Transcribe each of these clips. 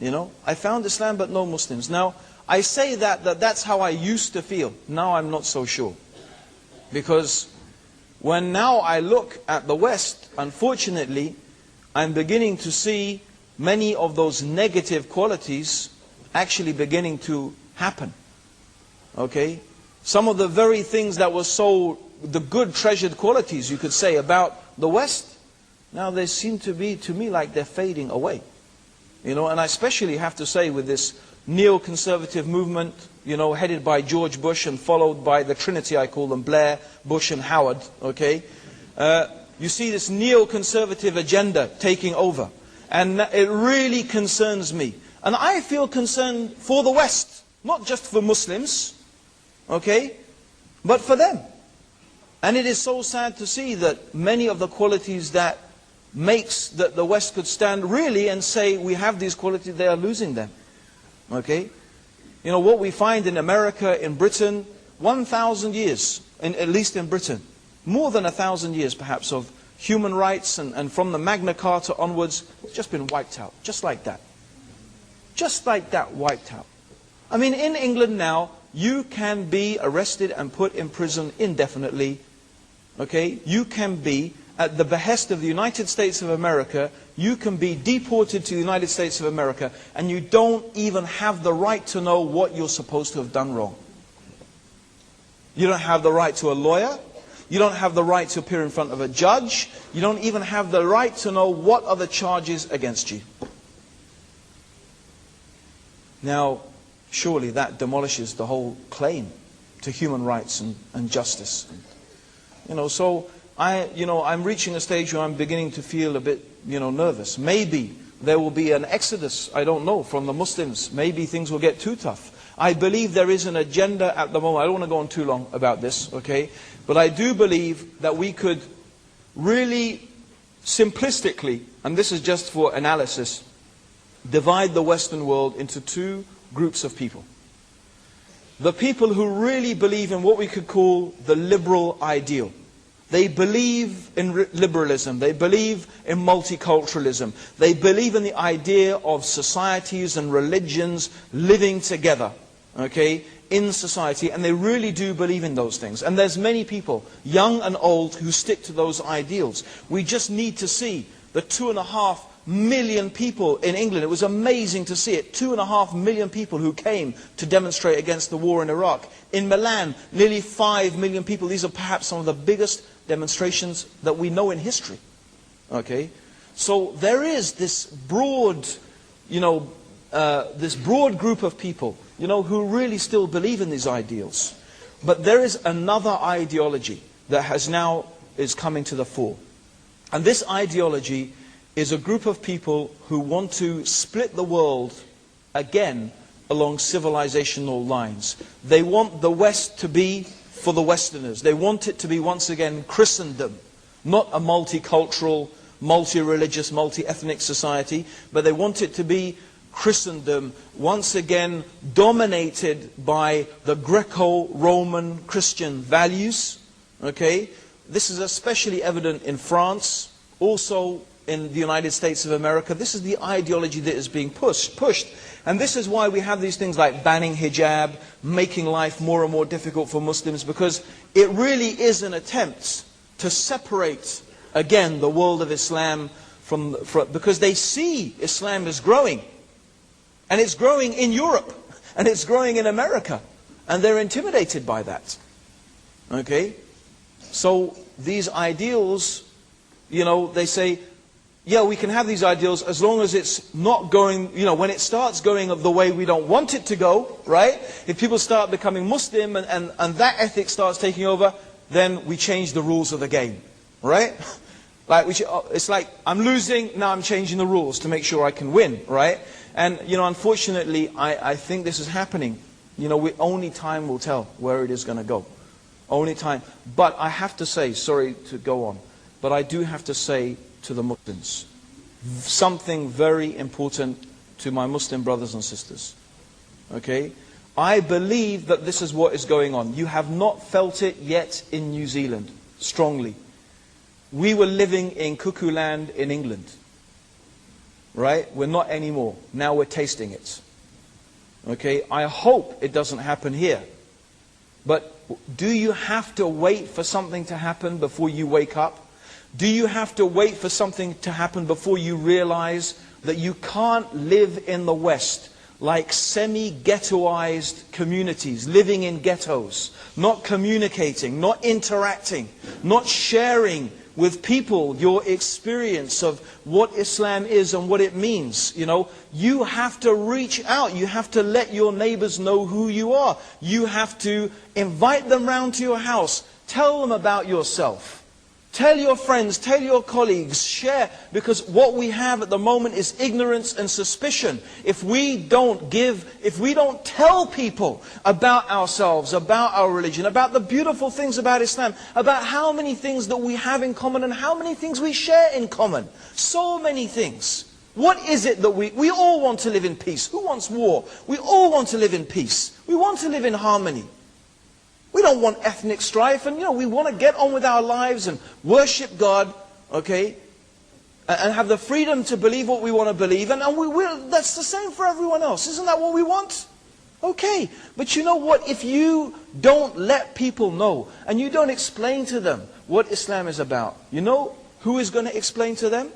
You know, I found Islam but no Muslims. Now, I say that's how I used to feel. Now I'm not so sure. Because when now I look at the West, unfortunately, I'm beginning to see many of those negative qualities actually beginning to happen. Okay? Some of the very things that were so, the good treasured qualities you could say about the West, now they seem to be, to me, like they're fading away. You know, and I especially have to say with this neoconservative movement, you know, headed by George Bush and followed by the Trinity, I call them, Blair, Bush and Howard, okay? You see this neoconservative agenda taking over. And it really concerns me. And I feel concerned for the West, not just for Muslims, okay, but for them. And it is so sad to see that many of the qualities that makes that the West could stand really and say we have these qualities, they are losing them. Okay? You know, what we find in America, in Britain, 1,000 years, at least in Britain, more than 1,000 years perhaps of human rights and from the Magna Carta onwards, it's just been wiped out, just like that. Just like that, wiped out. I mean, in England now, you can be arrested and put in prison indefinitely. Okay? You can be, at the behest of the United States of America, you can be deported to the United States of America and you don't even have the right to know what you're supposed to have done wrong. You don't have the right to a lawyer. You don't have the right to appear in front of a judge. You don't even have the right to know what are the charges against you. Now, surely that demolishes the whole claim to human rights and justice. You know, so I'm reaching a stage where I'm beginning to feel a bit, nervous. Maybe there will be an exodus, I don't know, from the Muslims. Maybe things will get too tough. I believe there is an agenda at the moment. I don't want to go on too long about this, okay? But I do believe that we could really simplistically, and this is just for analysis, divide the Western world into two groups of people. The people who really believe in what we could call the liberal ideal. They believe in liberalism. They believe in multiculturalism. They believe in the idea of societies and religions living together, okay, in society. And they really do believe in those things. And there's many people, young and old, who stick to those ideals. We just need to see the 2.5 million people in England. It was amazing to see it. 2.5 million people who came to demonstrate against the war in Iraq. In Milan, nearly 5 million people. These are perhaps some of the biggest demonstrations that we know in history. Okay? So there is this broad, this broad group of people, who really still believe in these ideals. But there is another ideology that is coming to the fore. And this ideology is a group of people who want to split the world again along civilizational lines. They want the West to be for the Westerners. They want it to be once again Christendom, not a multicultural, multi-religious, multi-ethnic society, but they want it to be Christendom, once again dominated by the Greco-Roman Christian values. Okay? This is especially evident in France, also in the United States of America. This is the ideology that is being pushed. And this is why we have these things like banning hijab, making life more and more difficult for Muslims, because it really is an attempt to separate, again, the world of Islam because they see Islam is growing. And it's growing in Europe, and it's growing in America. And they're intimidated by that. Okay? So these ideals, they say, yeah, we can have these ideals as long as it's not going, when it starts going the way we don't want it to go, right? If people start becoming Muslim and that ethic starts taking over, then we change the rules of the game, right? It's like, I'm losing, now I'm changing the rules to make sure I can win, right? And, unfortunately, I think this is happening. Only time will tell where it is going to go. Only time. But I have to say, sorry to go on, but I do have to say to the Muslims something very important to my Muslim brothers and sisters. Okay? I believe that this is what is going on. You have not felt it yet in New Zealand, strongly. We were living in cuckoo land in England. right? We're not anymore. Now we're tasting it. Okay, I hope it doesn't happen here. But do you have to wait for something to happen before you wake up? Do you have to wait for something to happen before you realize that you can't live in the West like semi-ghettoized communities, living in ghettos, not communicating, not interacting, not sharing with people your experience of what Islam is and what it means? You know, you have to reach out. You have to let your neighbors know who you are. You have to invite them round to your house. Tell them about yourself. Tell your friends, tell your colleagues, share, because what we have at the moment is ignorance and suspicion. If we don't tell people about ourselves, about our religion, about the beautiful things about Islam, about how many things that we have in common and how many things we share in common. So many things. What is it that we all want to live in peace? Who wants war? We all want to live in peace. We want to live in harmony. We don't want ethnic strife, and we want to get on with our lives and worship God, okay? And have the freedom to believe what we want to believe, and that's the same for everyone else. Isn't that what we want? Okay, but you know what? If you don't let people know, and you don't explain to them what Islam is about, you know who is going to explain to them?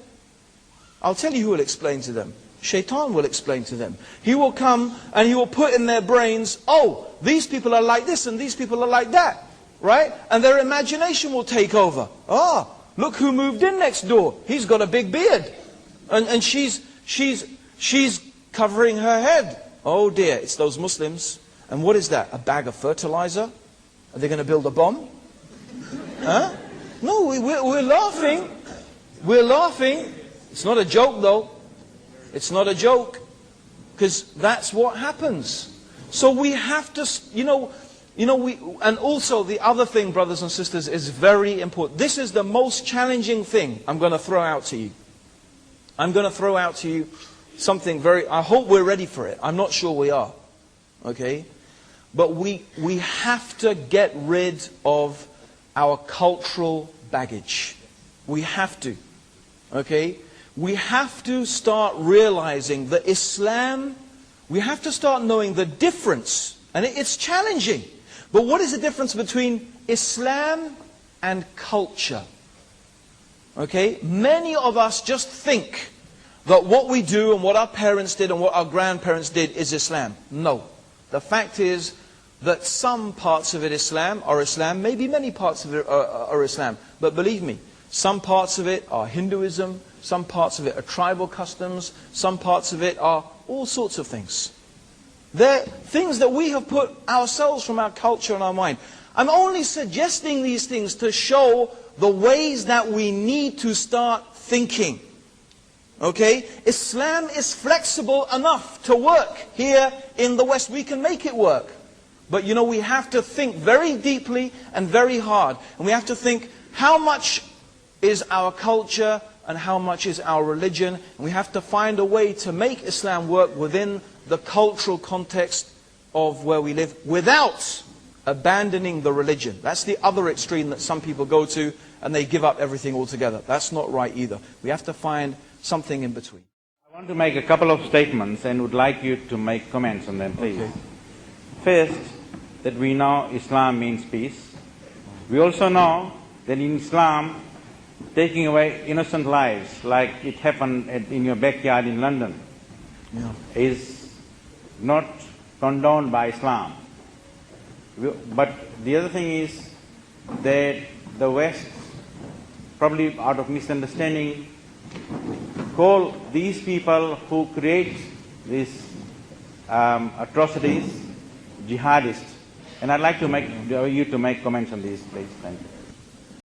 I'll tell you who will explain to them. Shaitan will explain to them. He will come and he will put in their brains, oh, these people are like this and these people are like that. Right? And their imagination will take over. Ah, look who moved in next door. He's got a big beard. And she's covering her head. Oh dear, it's those Muslims. And what is that? A bag of fertilizer? Are they going to build a bomb? Huh? No, we're laughing. We're laughing. It's not a joke though. It's not a joke, because that's what happens. So we have to, and also the other thing, brothers and sisters, is very important. This is the most challenging thing I'm going to throw out to you. I'm going to throw out to you something I hope we're ready for it. I'm not sure we are. Okay? But we have to get rid of our cultural baggage. We have to. Okay? We have to start realizing that Islam, we have to start knowing the difference. And it's challenging. But what is the difference between Islam and culture? Okay? Many of us just think that what we do and what our parents did and what our grandparents did is Islam. No. The fact is that some parts of it are Islam, maybe many parts of it are Islam. But believe me, some parts of it are Hinduism, some parts of it are tribal customs, some parts of it are all sorts of things. They're things that we have put ourselves from our culture and our mind. I'm only suggesting these things to show the ways that we need to start thinking. Okay? Islam is flexible enough to work here in the West. We can make it work. But we have to think very deeply and very hard. And we have to think, how much is our culture and how much is our religion? And we have to find a way to make Islam work within the cultural context of where we live without abandoning the religion. That's the other extreme that some people go to, and they give up everything altogether. That's not right either. We have to find something in between. I want to make a couple of statements and would like you to make comments on them, please. Okay. First, that we know Islam means peace. We also know that in Islam, taking away innocent lives, like it happened in your backyard in London, is not condoned by Islam. But the other thing is that the West, probably out of misunderstanding, call these people who create these atrocities jihadists. And I'd like to you to make comments on these, please. Thank you.